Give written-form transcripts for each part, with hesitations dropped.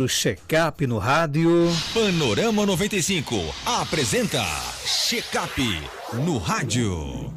O Check-up no rádio. Panorama 95 apresenta Check-up no rádio.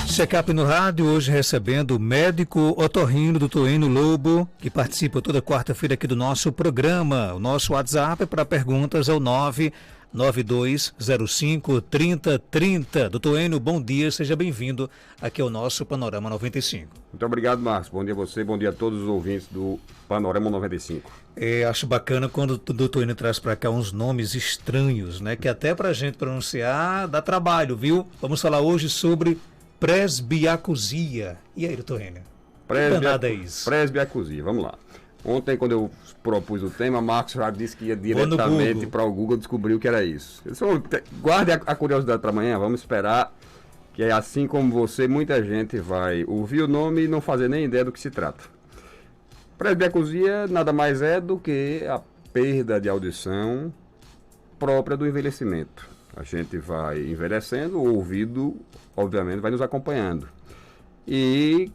Check-up no rádio, hoje recebendo o médico otorrino Dr. Enio Lobo, que participa toda quarta-feira aqui do nosso programa. O nosso WhatsApp para perguntas é o 992053030. Dr. Enio, bom dia, seja bem-vindo aqui ao nosso Panorama 95. Muito obrigado, Marcos. Bom dia a você, bom dia a todos os ouvintes do Panorama 95. Acho bacana quando o Dr. Enio traz para cá uns nomes estranhos, né? Que até para a gente pronunciar dá trabalho, viu? Vamos falar hoje sobre presbiacusia. E aí, doutor Enio? Presbiacusia, vamos lá. Ontem, quando eu propus o tema, Marcos já disse que ia diretamente para o Google descobrir o que era isso. Guarde a curiosidade para amanhã, vamos esperar, que é assim como você, muita gente vai ouvir o nome e não fazer nem ideia do que se trata. Presbiacusia nada mais é do que a perda de audição própria do envelhecimento. A gente vai envelhecendo, o ouvido, obviamente, vai nos acompanhando. E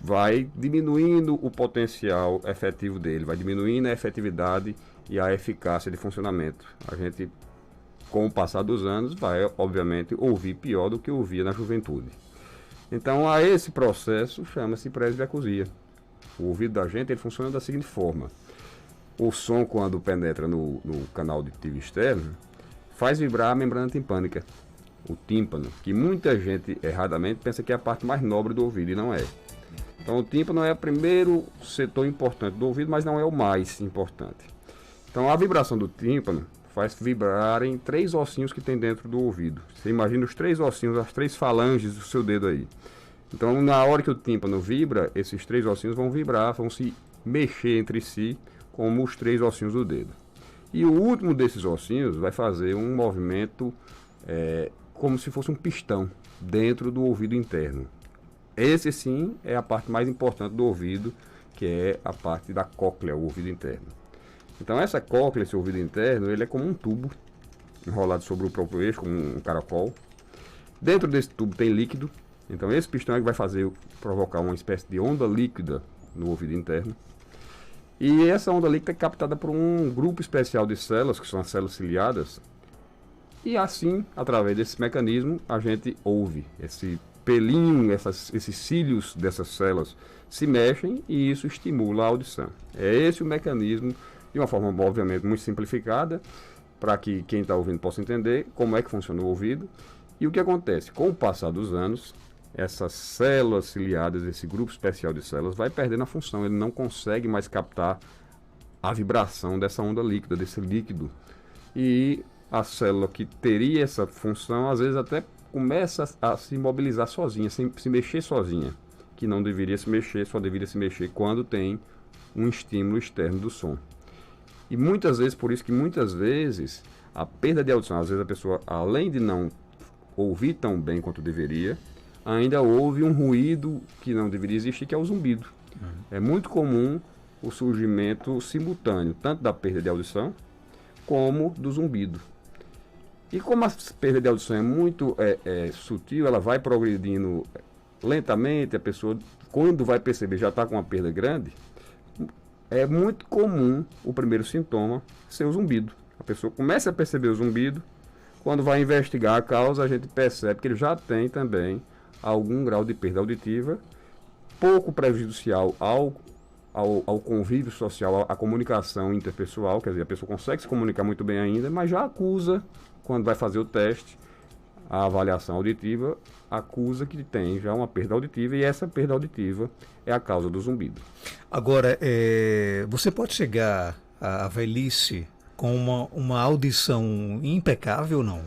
vai diminuindo o potencial efetivo dele, vai diminuindo a efetividade e a eficácia de funcionamento. A gente, com o passar dos anos, vai, obviamente, ouvir pior do que ouvia na juventude. Então, a esse processo chama-se presbiacusia. O ouvido da gente ele funciona da seguinte forma. O som, quando penetra no canal auditivo externo, faz vibrar a membrana timpânica, o tímpano, que muita gente erradamente pensa que é a parte mais nobre do ouvido, e não é. Então o tímpano é o primeiro setor importante do ouvido, mas não é o mais importante. Então a vibração do tímpano faz vibrarem 3 ossinhos que tem dentro do ouvido. Você imagina os 3 ossinhos, as 3 falanges do seu dedo aí. Então na hora que o tímpano vibra, esses 3 ossinhos vão vibrar, vão se mexer entre si como os 3 ossinhos do dedo. E o último desses ossinhos vai fazer um movimento como se fosse um pistão dentro do ouvido interno. Esse sim é a parte mais importante do ouvido, que é a parte da cóclea, o ouvido interno. Então essa cóclea, esse ouvido interno, ele é como um tubo enrolado sobre o próprio eixo, como um caracol. Dentro desse tubo tem líquido, então esse pistão é que vai provocar uma espécie de onda líquida no ouvido interno. E essa onda líquida é captada por um grupo especial de células, que são as células ciliadas. E assim, através desse mecanismo, a gente ouve. Esse pelinho, esses cílios dessas células se mexem e isso estimula a audição. É esse o mecanismo, de uma forma obviamente muito simplificada, para que quem está ouvindo possa entender como é que funciona o ouvido. E o que acontece? Com o passar dos anos, essas células ciliadas, esse grupo especial de células, vai perdendo a função. Ele não consegue mais captar a vibração dessa onda líquida, desse líquido. E a célula que teria essa função, às vezes até começa a se mobilizar sozinha, se mexer sozinha. Que não deveria se mexer, só deveria se mexer quando tem um estímulo externo do som. E muitas vezes, por isso que muitas vezes, a perda de audição, às vezes a pessoa, além de não ouvir tão bem quanto deveria, ainda houve um ruído que não deveria existir, que é o zumbido. É muito comum o surgimento simultâneo, tanto da perda de audição, como do zumbido. E como a perda de audição é muito sutil, ela vai progredindo lentamente, a pessoa, quando vai perceber, já está com uma perda grande, é muito comum o primeiro sintoma ser o zumbido. A pessoa começa a perceber o zumbido, quando vai investigar a causa, a gente percebe que ele já tem também algum grau de perda auditiva, pouco prejudicial ao convívio social, à comunicação interpessoal, quer dizer, a pessoa consegue se comunicar muito bem ainda, mas já acusa, quando vai fazer o teste, a avaliação auditiva, acusa que tem já uma perda auditiva, e essa perda auditiva é a causa do zumbido. Agora, você pode chegar à velhice com uma audição impecável ou não?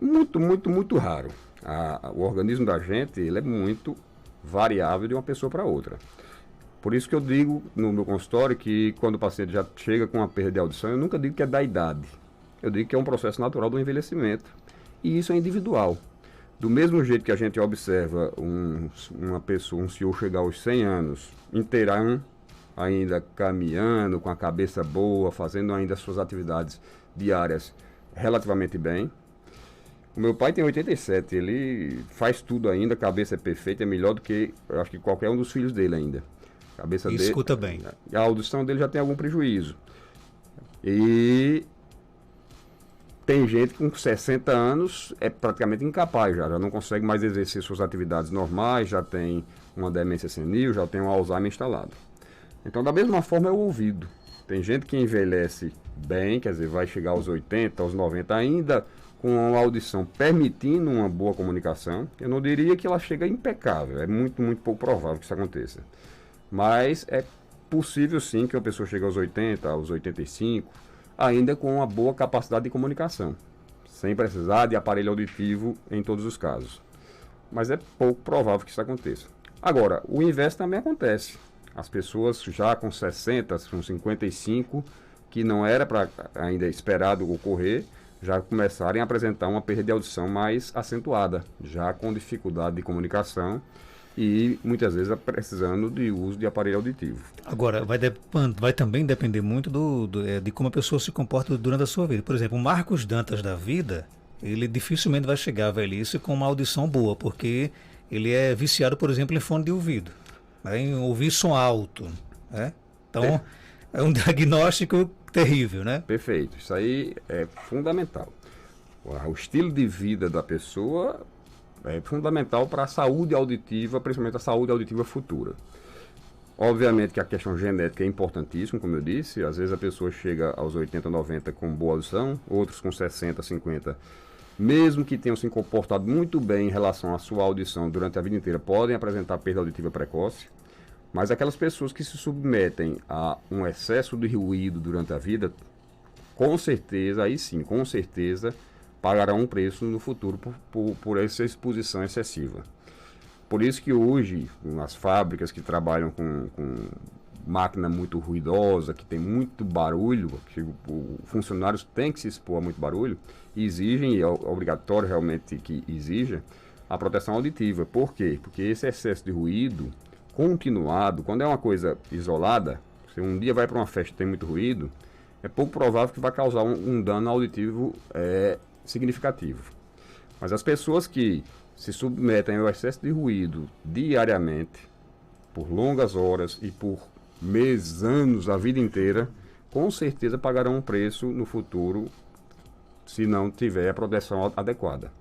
Muito, muito, muito raro. O organismo da gente ele é muito variável de uma pessoa para outra. Por isso que eu digo no meu consultório que quando o paciente já chega com uma perda de audição, eu nunca digo que é da idade. Eu digo que é um processo natural do envelhecimento. E isso é individual. Do mesmo jeito que a gente observa uma pessoa, um senhor chegar aos 100 anos, inteirão, ainda caminhando, com a cabeça boa, fazendo ainda as suas atividades diárias relativamente bem. O meu pai tem 87, ele faz tudo ainda, a cabeça é perfeita, é melhor do que, eu acho que qualquer um dos filhos dele ainda. Cabeça e dele, escuta bem. A audição dele já tem algum prejuízo. E tem gente que com 60 anos é praticamente incapaz, já não consegue mais exercer suas atividades normais, já tem uma demência senil, já tem um Alzheimer instalado. Então, da mesma forma, é o ouvido. Tem gente que envelhece bem, quer dizer, vai chegar aos 80, aos 90 ainda com a audição permitindo uma boa comunicação. Eu não diria que ela chega impecável, é muito, muito pouco provável que isso aconteça. Mas é possível sim que uma pessoa chegue aos 80, aos 85, ainda com uma boa capacidade de comunicação, sem precisar de aparelho auditivo em todos os casos. Mas é pouco provável que isso aconteça. Agora, o inverso também acontece. As pessoas já com 60, com 55, que não era para ainda esperado ocorrer, já começarem a apresentar uma perda de audição mais acentuada, já com dificuldade de comunicação e muitas vezes precisando de uso de aparelho auditivo. Agora, vai também depender muito de como a pessoa se comporta durante a sua vida. Por exemplo, o Marcos Dantas da vida, ele dificilmente vai chegar à velhice com uma audição boa, porque ele é viciado, por exemplo, em fone de ouvido, né, em ouvir som alto, né? Então, é um diagnóstico terrível, né? Perfeito, isso aí é fundamental. O estilo de vida da pessoa é fundamental para a saúde auditiva, principalmente a saúde auditiva futura. Obviamente que a questão genética é importantíssima, como eu disse, às vezes a pessoa chega aos 80, 90 com boa audição, outros com 60, 50, mesmo que tenham se comportado muito bem em relação à sua audição durante a vida inteira, podem apresentar perda auditiva precoce. Mas aquelas pessoas que se submetem a um excesso de ruído durante a vida, com certeza, aí sim, com certeza, pagarão um preço no futuro por essa exposição excessiva. Por isso que hoje, nas fábricas que trabalham com máquina muito ruidosa, que tem muito barulho, que os funcionários têm que se expor a muito barulho, exigem, e é obrigatório realmente que exija, a proteção auditiva. Por quê? Porque esse excesso de ruído continuado, quando é uma coisa isolada, se um dia vai para uma festa e tem muito ruído, é pouco provável que vai causar um dano auditivo significativo. Mas as pessoas que se submetem ao excesso de ruído diariamente, por longas horas e por meses, anos, a vida inteira, com certeza pagarão um preço no futuro se não tiver a proteção adequada.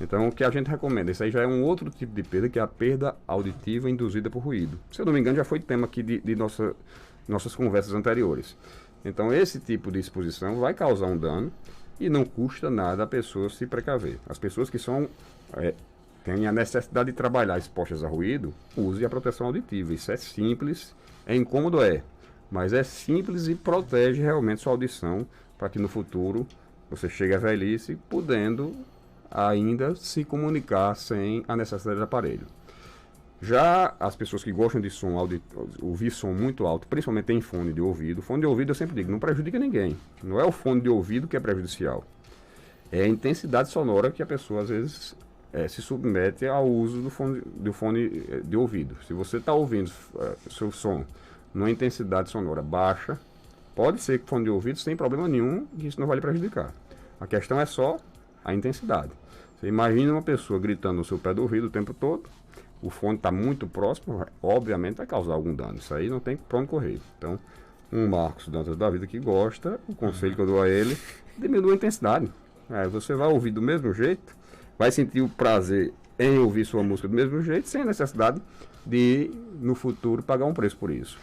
Então, o que a gente recomenda, isso aí já é um outro tipo de perda, que é a perda auditiva induzida por ruído. Se eu não me engano, já foi tema aqui de nossas conversas anteriores. Então, esse tipo de exposição vai causar um dano e não custa nada a pessoa se precaver. As pessoas que têm a necessidade de trabalhar expostas a ruído, use a proteção auditiva. Isso é simples, é incômodo, mas é simples e protege realmente sua audição para que no futuro você chegue à velhice podendo ainda se comunicar sem a necessidade de aparelho. Já as pessoas que gostam de som, ouvir som muito alto, principalmente em fone de ouvido, eu sempre digo, não prejudica ninguém. Não é o fone de ouvido que é prejudicial. É a intensidade sonora que a pessoa às vezes se submete ao uso do fone de ouvido. Se você está ouvindo seu som numa intensidade sonora baixa, pode ser que fone de ouvido sem problema nenhum, que isso não vai lhe prejudicar. A questão é só a intensidade. Você imagina uma pessoa gritando no seu pé do ouvido o tempo todo, o fone está muito próximo, obviamente vai causar algum dano. Isso aí não tem para onde correr. Então, um Marcos Dantas da vida que gosta, o conselho que eu dou a ele, diminua a intensidade. Você vai ouvir do mesmo jeito, vai sentir o prazer em ouvir sua música do mesmo jeito, sem a necessidade de, no futuro, pagar um preço por isso.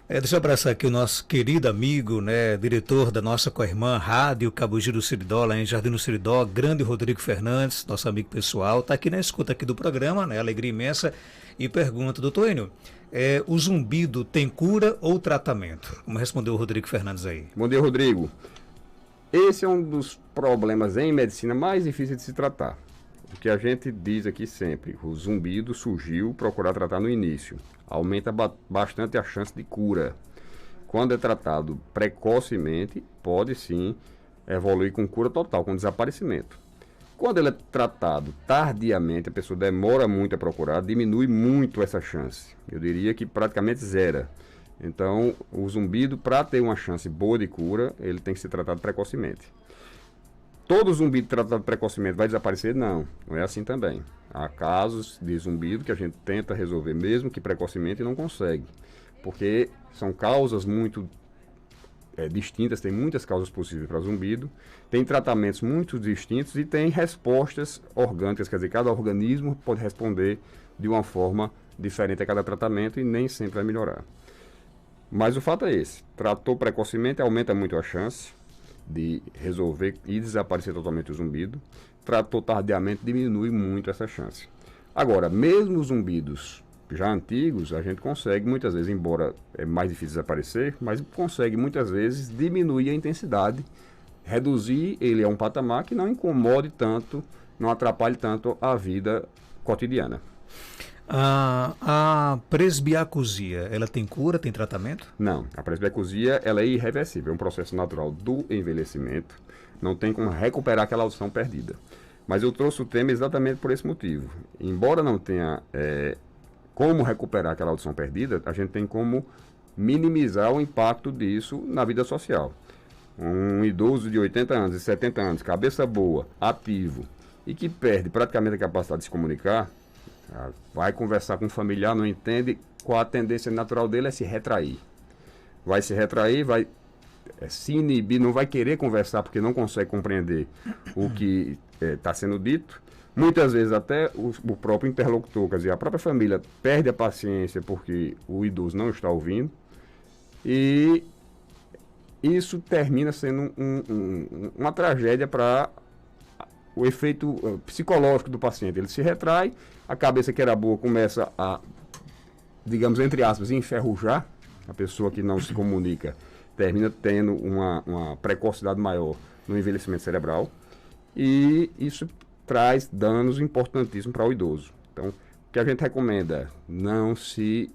Deixa eu abraçar aqui o nosso querido amigo, né, diretor da nossa co-irmã Rádio Cabugi do Siridó, lá em Jardim do Siridó, grande Rodrigo Fernandes, nosso amigo pessoal, está aqui na escuta aqui do programa, né, alegria imensa, e pergunta, doutor Enio, o zumbido tem cura ou tratamento? Como respondeu o Rodrigo Fernandes aí? Bom dia, Rodrigo. Esse é um dos problemas em medicina mais difíceis de se tratar. O que a gente diz aqui sempre, o zumbido surgiu, procurar tratar no início. Aumenta bastante a chance de cura. Quando é tratado precocemente, pode sim evoluir com cura total, com desaparecimento. Quando ele é tratado tardiamente, a pessoa demora muito a procurar, diminui muito essa chance. Eu diria que praticamente zera. Então, o zumbido, para ter uma chance boa de cura, ele tem que ser tratado precocemente. Todo zumbido tratado precocemente vai desaparecer? Não é assim também. Há casos de zumbido que a gente tenta resolver mesmo que precocemente e não consegue. porque são causas muito distintas, tem muitas causas possíveis para zumbido, tem tratamentos muito distintos e tem respostas orgânicas, quer dizer, cada organismo pode responder de uma forma diferente a cada tratamento e nem sempre vai melhorar. Mas o fato é esse, tratou precocemente aumenta muito a chance de resolver e desaparecer totalmente o zumbido, tratou tardiamente diminui muito essa chance. Agora, mesmo os zumbidos já antigos, a gente consegue muitas vezes, embora é mais difícil desaparecer, mas consegue muitas vezes diminuir a intensidade, reduzir ele a um patamar que não incomode tanto, não atrapalhe tanto a vida cotidiana. A presbiacusia, ela tem cura, tem tratamento? Não, a presbiacusia ela é irreversível, é um processo natural do envelhecimento, não tem como recuperar aquela audição perdida. Mas eu trouxe o tema exatamente por esse motivo. Embora não tenha como recuperar aquela audição perdida, a gente tem como minimizar o impacto disso na vida social. Um idoso de 80 anos e 70 anos, cabeça boa, ativo, e que perde praticamente a capacidade de se comunicar, vai conversar com um familiar, não entende, qual a tendência natural dele é se retrair. Vai se retrair, vai se inibir, não vai querer conversar porque não consegue compreender o que está sendo dito. Muitas vezes até o próprio interlocutor, quer dizer, a própria família perde a paciência porque o idoso não está ouvindo. E isso termina sendo uma tragédia para o efeito psicológico do paciente. Ele se retrai, a cabeça que era boa começa a, digamos, entre aspas, enferrujar. A pessoa que não se comunica termina tendo uma precocidade maior no envelhecimento cerebral. E isso traz danos importantíssimos para o idoso. Então, o que a gente recomenda? Não se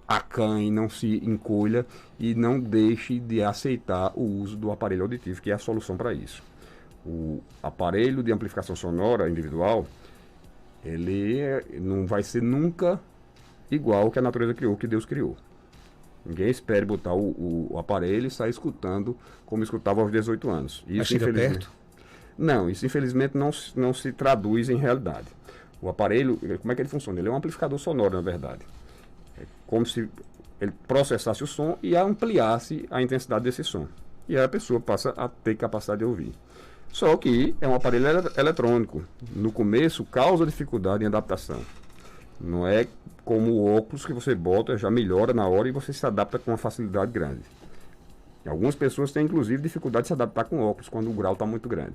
acanhe, não se encolha e não deixe de aceitar o uso do aparelho auditivo, que é a solução para isso. O aparelho de amplificação sonora individual, ele não vai ser nunca igual ao que a natureza criou, que Deus criou. Ninguém espere botar o aparelho e sair escutando como escutava aos 18 anos. Isso, mas chega perto? Não, isso infelizmente não se traduz em realidade. O aparelho, como é que ele funciona? Ele é um amplificador sonoro, na verdade. É como se ele processasse o som e ampliasse a intensidade desse som. E aí a pessoa passa a ter capacidade de ouvir. Só que é um aparelho eletrônico. No começo, causa dificuldade em adaptação. Não é como o óculos que você bota, já melhora na hora e você se adapta com uma facilidade grande. Algumas pessoas têm, inclusive, dificuldade de se adaptar com óculos quando o grau está muito grande.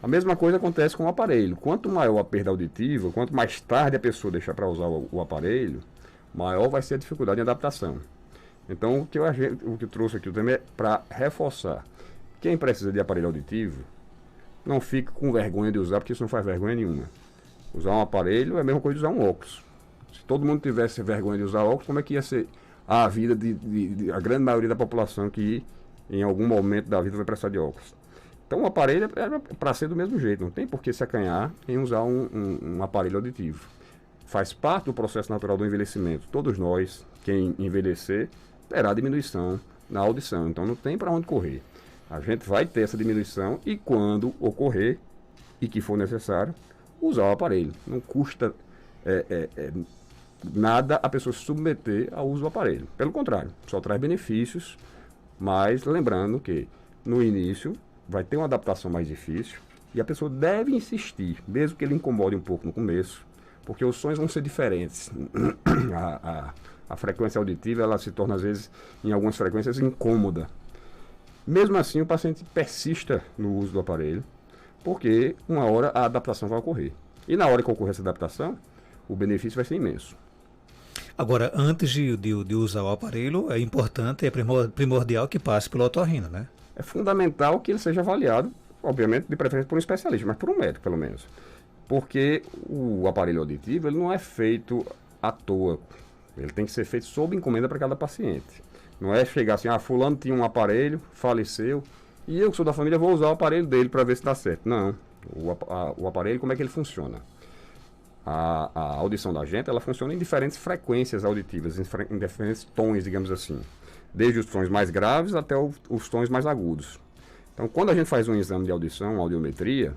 A mesma coisa acontece com o aparelho. Quanto maior a perda auditiva, quanto mais tarde a pessoa deixar para usar o aparelho, maior vai ser a dificuldade de adaptação. Então, o que eu trouxe aqui também é para reforçar. Quem precisa de aparelho auditivo, não fique com vergonha de usar, porque isso não faz vergonha nenhuma. Usar um aparelho é a mesma coisa de usar um óculos. Se todo mundo tivesse vergonha de usar óculos, como é que ia ser a vida de a grande maioria da população que em algum momento da vida vai precisar de óculos? Então o aparelho é para ser do mesmo jeito, não tem por que se acanhar em usar um aparelho auditivo. Faz parte do processo natural do envelhecimento. Todos nós, quem envelhecer, terá diminuição na audição, então não tem para onde correr. A gente vai ter essa diminuição e quando ocorrer, e que for necessário, usar o aparelho. Não custa nada a pessoa se submeter ao uso do aparelho. Pelo contrário, só traz benefícios, mas lembrando que no início vai ter uma adaptação mais difícil e a pessoa deve insistir, mesmo que ele incomode um pouco no começo, porque os sons vão ser diferentes. A frequência auditiva ela se torna, às vezes, em algumas frequências, incômoda. Mesmo assim, o paciente persista no uso do aparelho, porque uma hora a adaptação vai ocorrer. E na hora que ocorrer essa adaptação, o benefício vai ser imenso. Agora, antes de usar o aparelho, é importante, é primordial que passe pelo otorrino, né? É fundamental que ele seja avaliado, obviamente, de preferência por um especialista, mas por um médico, pelo menos. Porque o aparelho auditivo ele não é feito à toa. Ele tem que ser feito sob encomenda para cada paciente. Não é chegar assim, fulano tinha um aparelho, faleceu, e eu que sou da família vou usar o aparelho dele para ver se dá certo. Não. O aparelho, como é que ele funciona? A audição da gente, ela funciona em diferentes frequências auditivas, em diferentes tons, digamos assim. Desde os tons mais graves até os tons mais agudos. Então, quando a gente faz um exame de audição, uma audiometria,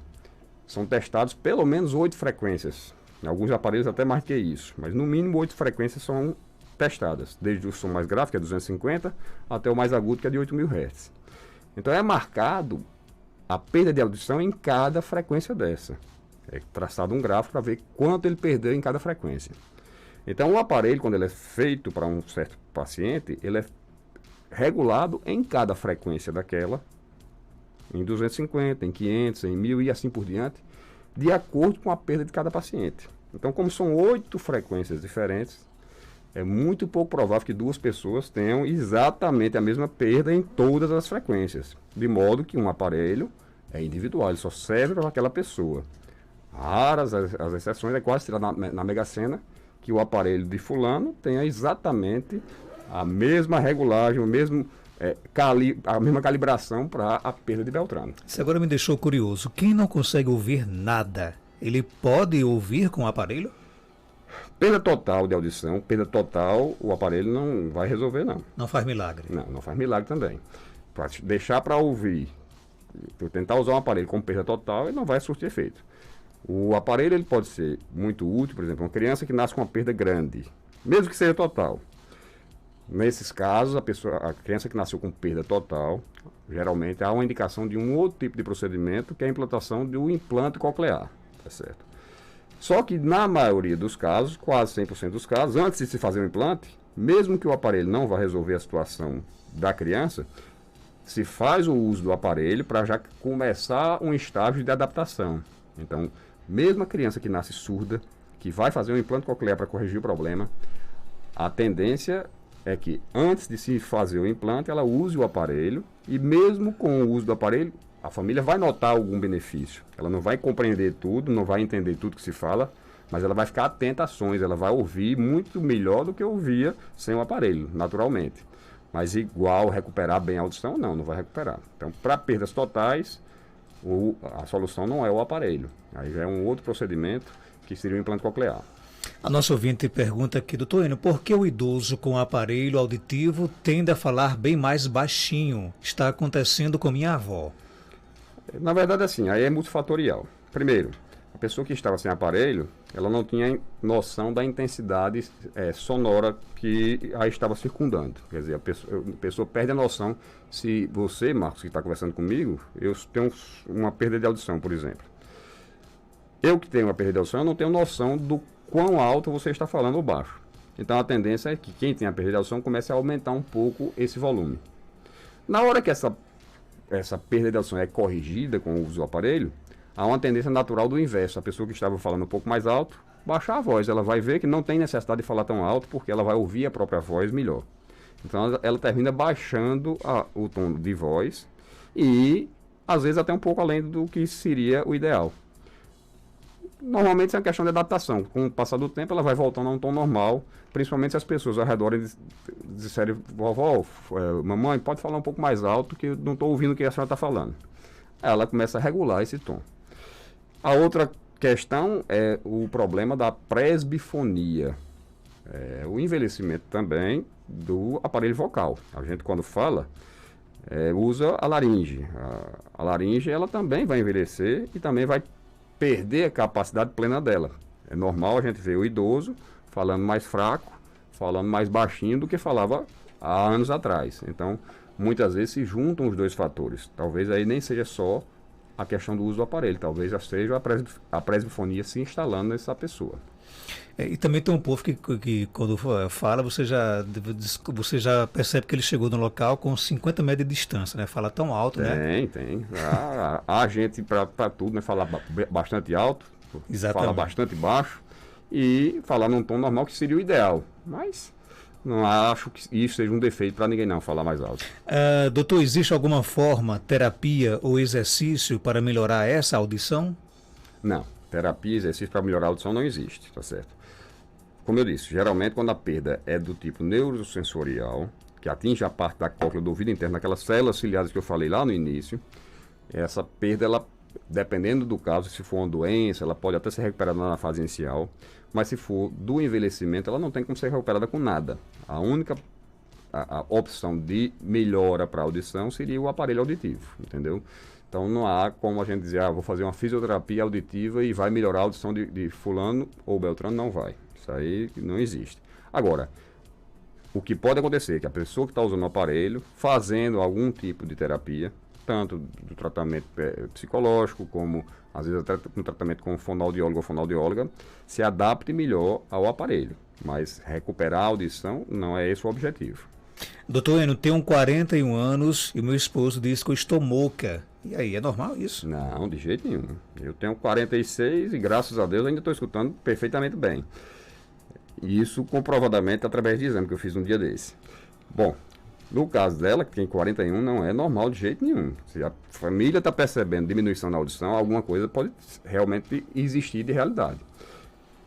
são testados pelo menos 8 frequências. Em alguns aparelhos até mais que isso. Mas no mínimo 8 frequências são testadas, desde o som mais grave, que é 250, até o mais agudo, que é de 8.000 Hz. Então é marcado a perda de audição em cada frequência dessa. É traçado um gráfico para ver quanto ele perdeu em cada frequência. Então o aparelho, quando ele é feito para um certo paciente, ele é regulado em cada frequência daquela, em 250, em 500, em 1.000 e assim por diante, de acordo com a perda de cada paciente. Então, como são 8 frequências diferentes, é muito pouco provável que duas pessoas tenham exatamente a mesma perda em todas as frequências. De modo que um aparelho é individual, ele só serve para aquela pessoa. Raras as exceções, é quase tirar na Mega Sena que o aparelho de fulano tenha exatamente a mesma regulagem, o mesmo, a mesma calibração para a perda de Beltrano. Isso agora me deixou curioso. Quem não consegue ouvir nada, ele pode ouvir com o aparelho? Perda total de audição, perda total, o aparelho não vai resolver, não. Não faz milagre. Não faz milagre também. Para deixar para ouvir, tentar usar um aparelho com perda total, ele não vai surtir efeito. O aparelho ele pode ser muito útil, por exemplo, uma criança que nasce com uma perda grande, mesmo que seja total. Nesses casos, a criança que nasceu com perda total, geralmente há uma indicação de um outro tipo de procedimento, que é a implantação do implante coclear, tá certo? Só que na maioria dos casos, quase 100% dos casos, antes de se fazer o implante, mesmo que o aparelho não vá resolver a situação da criança, se faz o uso do aparelho para já começar um estágio de adaptação. Então, mesmo a criança que nasce surda, que vai fazer um implante coclear para corrigir o problema, a tendência é que antes de se fazer o implante, ela use o aparelho e mesmo com o uso do aparelho, a família vai notar algum benefício. Ela não vai compreender tudo, não vai entender tudo que se fala, mas ela vai ficar atenta às ações, ela vai ouvir muito melhor do que ouvia sem o aparelho, naturalmente. Mas igual recuperar bem a audição, não vai recuperar. Então, para perdas totais, a solução não é o aparelho. Aí já é um outro procedimento que seria o implante coclear. A nossa ouvinte pergunta aqui, doutor Enio, por que o idoso com aparelho auditivo tende a falar bem mais baixinho? Está acontecendo com minha avó. Na verdade, assim, aí é multifatorial. Primeiro, a pessoa que estava sem aparelho, ela não tinha noção da intensidade sonora que a estava circundando. Quer dizer, a pessoa perde a noção. Se você, Marcos, que está conversando comigo, eu tenho uma perda de audição, por exemplo. Eu que tenho uma perda de audição, eu não tenho noção do quão alto você está falando ou baixo. Então a tendência é que quem tem a perda de audição comece a aumentar um pouco esse volume. Na hora que essa perda de audição é corrigida com o uso do aparelho, há uma tendência natural do inverso. A pessoa que estava falando um pouco mais alto, baixar a voz. Ela vai ver que não tem necessidade de falar tão alto, porque ela vai ouvir a própria voz melhor. Então ela termina baixando o tom de voz e, às vezes, até um pouco além do que seria o ideal. Normalmente isso é uma questão de adaptação. Com o passar do tempo, ela vai voltando a um tom normal, principalmente se as pessoas ao redor disserem, vovó, mamãe, pode falar um pouco mais alto, que eu não estou ouvindo o que a senhora está falando. Ela começa a regular esse tom. A outra questão é o problema da presbifonia. O envelhecimento também do aparelho vocal. A gente, quando fala, usa a laringe. A laringe, ela também vai envelhecer e também vai perder a capacidade plena dela. É normal a gente ver o idoso falando mais fraco, falando mais baixinho do que falava há anos atrás. Então, muitas vezes se juntam os dois fatores. Talvez aí nem seja só a questão do uso do aparelho, talvez já seja a presbifonia se instalando nessa pessoa. E também tem um povo que quando fala, você já percebe que ele chegou no local com 50 metros de distância, né? Fala tão alto, né? Tem. Há gente para tudo, né? Falar bastante alto, exatamente, falar bastante baixo e falar num tom normal, que seria o ideal. Mas não acho que isso seja um defeito para ninguém não, falar mais alto. Doutor, existe alguma forma, terapia ou exercício para melhorar essa audição? Não. Terapia, exercício para melhorar a audição não existe, tá certo? Como eu disse, geralmente quando a perda é do tipo neurosensorial, que atinge a parte da cóclea do ouvido interno, aquelas células ciliadas que eu falei lá no início, essa perda, ela, dependendo do caso, se for uma doença, ela pode até ser recuperada na fase inicial, mas se for do envelhecimento, ela não tem como ser recuperada com nada. A única opção de melhora para a audição seria o aparelho auditivo, entendeu? Então não há como a gente dizer, vou fazer uma fisioterapia auditiva e vai melhorar a audição de fulano ou beltrano, não vai. Isso aí não existe. Agora, o que pode acontecer é que a pessoa que está usando o aparelho, fazendo algum tipo de terapia, tanto do tratamento psicológico, como às vezes até no tratamento com fonoaudiólogo ou fonoaudióloga, se adapte melhor ao aparelho. Mas recuperar a audição não é esse o objetivo. Doutor Enio, tenho 41 anos e meu esposo disse que eu estou moca. E aí, é normal isso? Não, de jeito nenhum. Eu tenho 46 e graças a Deus ainda estou escutando perfeitamente bem. Isso comprovadamente através de exame que eu fiz um dia desse. Bom, no caso dela, que tem 41, não é normal de jeito nenhum. Se a família está percebendo diminuição na audição, alguma coisa pode realmente existir de realidade.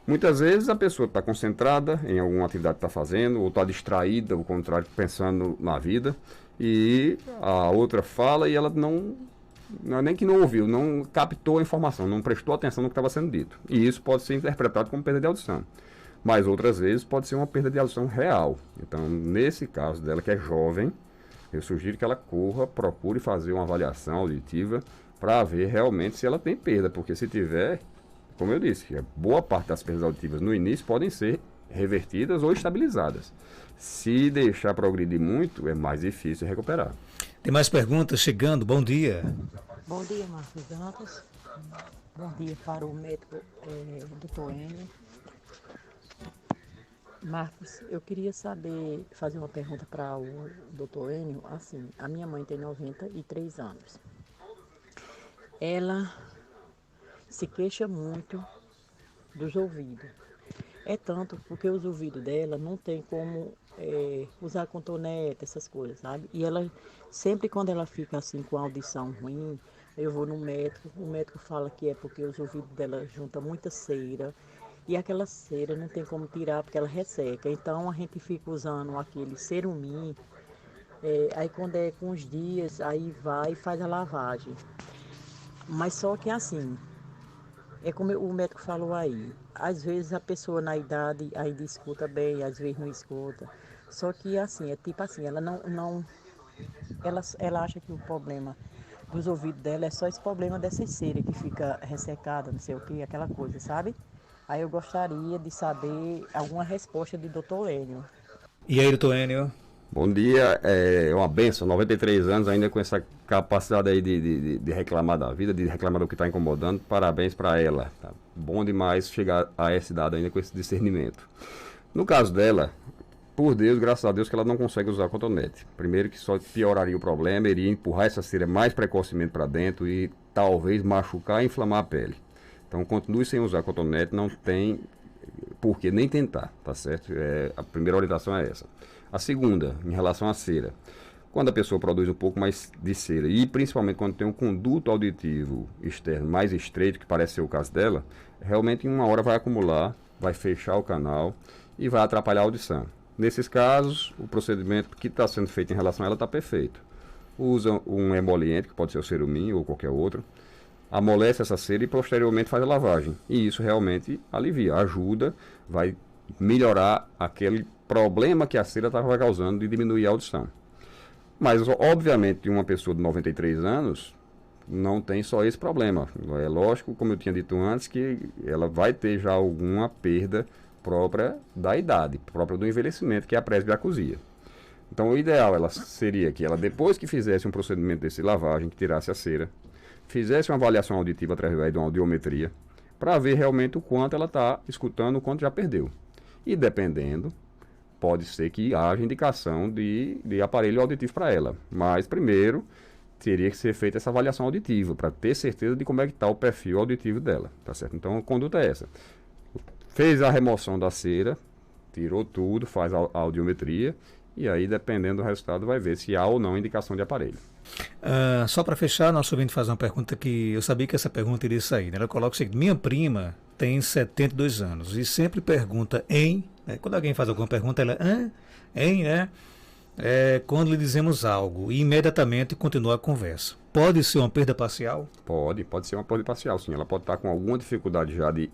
Muitas vezes a pessoa está concentrada em alguma atividade que está fazendo, ou está distraída, ao contrário, pensando na vida, e a outra fala e ela não é nem que não ouviu, não captou a informação, não prestou atenção no que estava sendo dito. E isso pode ser interpretado como perda de audição. Mas outras vezes pode ser uma perda de audição real. Então, nesse caso dela, que é jovem, eu sugiro que ela corra, procure fazer uma avaliação auditiva para ver realmente se ela tem perda, porque se tiver, como eu disse, boa parte das perdas auditivas no início podem ser revertidas ou estabilizadas. Se deixar progredir muito, é mais difícil recuperar. Tem mais perguntas chegando. Bom dia. Bom dia, Marcos Dantas. Bom dia para o médico Dr. Enio. Marcos, eu queria fazer uma pergunta para o Dr. Enio. Assim, a minha mãe tem 93 anos. Ela se queixa muito dos ouvidos. É tanto porque os ouvidos dela não tem como usar cotonete, essas coisas, sabe? E ela, sempre quando ela fica assim com a audição ruim, eu vou no médico, o médico fala que é porque os ouvidos dela juntam muita cera, e aquela cera não tem como tirar porque ela resseca. Então a gente fica usando aquele cerumim, aí quando é com uns dias, aí vai e faz a lavagem. Mas só que assim, é como o médico falou aí, às vezes a pessoa na idade ainda escuta bem, às vezes não escuta. Só que assim, é tipo assim, ela acha que o problema dos ouvidos dela é só esse problema dessa cera que fica ressecada, não sei o que, aquela coisa, sabe? Aí eu gostaria de saber alguma resposta do Dr. Enio. E aí, doutor Enio? Bom dia, é uma benção, 93 anos ainda com essa capacidade aí de reclamar da vida, de reclamar do que está incomodando, parabéns para ela. Tá bom demais chegar a essa idade ainda com esse discernimento. No caso dela, por Deus, graças a Deus que ela não consegue usar cotonete. Primeiro que só pioraria o problema, iria empurrar essa cera mais precocemente para dentro e talvez machucar e inflamar a pele. Então continue sem usar cotonete, não tem por que nem tentar, tá certo? A primeira orientação é essa. A segunda, em relação à cera. Quando a pessoa produz um pouco mais de cera, e principalmente quando tem um conduto auditivo externo mais estreito, que parece ser o caso dela, realmente em uma hora vai acumular, vai fechar o canal e vai atrapalhar a audição. Nesses casos, o procedimento que está sendo feito em relação a ela está perfeito. Usa um emoliente, que pode ser o cerumim ou qualquer outro, amolece essa cera e posteriormente faz a lavagem. E isso realmente alivia, ajuda, vai melhorar aquele problema que a cera estava causando de diminuir a audição. Mas, obviamente, uma pessoa de 93 anos não tem só esse problema. É lógico, como eu tinha dito antes, que ela vai ter já alguma perda própria da idade, própria do envelhecimento, que é a presbiacusia. Então, o ideal seria que ela, depois que fizesse um procedimento desse lavagem, que tirasse a cera, fizesse uma avaliação auditiva através de uma audiometria, para ver realmente o quanto ela está escutando, o quanto já perdeu. E dependendo, pode ser que haja indicação de aparelho auditivo para ela. Mas primeiro, teria que ser feita essa avaliação auditiva, para ter certeza de como é que está o perfil auditivo dela. Tá certo? Então a conduta é essa. Fez a remoção da cera, tirou tudo, faz a audiometria, e aí, dependendo do resultado, vai ver se há ou não indicação de aparelho. Só para fechar, nosso ouvinte faz uma pergunta que eu sabia que essa pergunta iria sair. Né? Ela coloca o seguinte: minha prima tem 72 anos e sempre pergunta né? Quando alguém faz alguma pergunta, ela né? Quando lhe dizemos algo e imediatamente continua a conversa. Pode ser uma perda parcial? Pode ser uma perda parcial, sim. Ela pode estar com alguma dificuldade já de...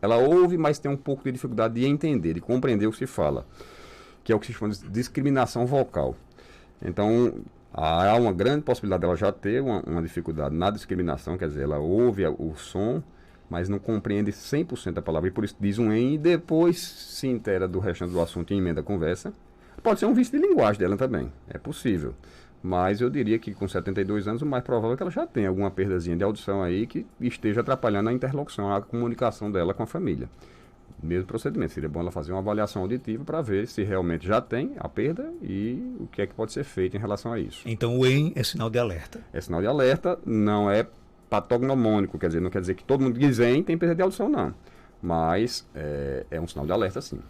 Ela ouve, mas tem um pouco de dificuldade de entender, de compreender o que se fala, que é o que se chama de discriminação vocal. Então, há uma grande possibilidade dela já ter uma dificuldade na discriminação, quer dizer, ela ouve o som mas não compreende 100% a palavra, e por isso diz um em e depois se inteira do restante do assunto e emenda a conversa. Pode ser um vício de linguagem dela também, é possível. Mas eu diria que com 72 anos o mais provável é que ela já tenha alguma perdazinha de audição aí que esteja atrapalhando a interlocução, a comunicação dela com a família. Mesmo procedimento, seria bom ela fazer uma avaliação auditiva para ver se realmente já tem a perda e o que é que pode ser feito em relação a isso. Então o EM é sinal de alerta. É sinal de alerta, não é patognomônico, quer dizer, não quer dizer que todo mundo que diz EM tem perda de audição, não. Mas é um sinal de alerta, sim.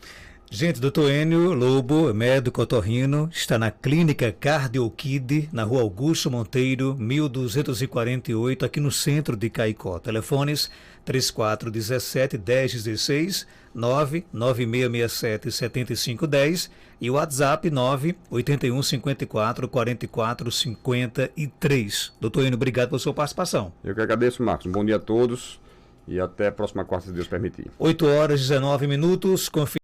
Gente, doutor Enio Lobo, médico otorrino, está na Clínica CardioKid, na Rua Augusto Monteiro, 1248, aqui no centro de Caicó. Telefones 3417-1016, 99667-7510 e o WhatsApp 98154-4453. Doutor Enio, obrigado pela sua participação. Eu que agradeço, Marcos. Um bom dia a todos e até a próxima quarta, se Deus permitir. 8 horas e 19 minutos.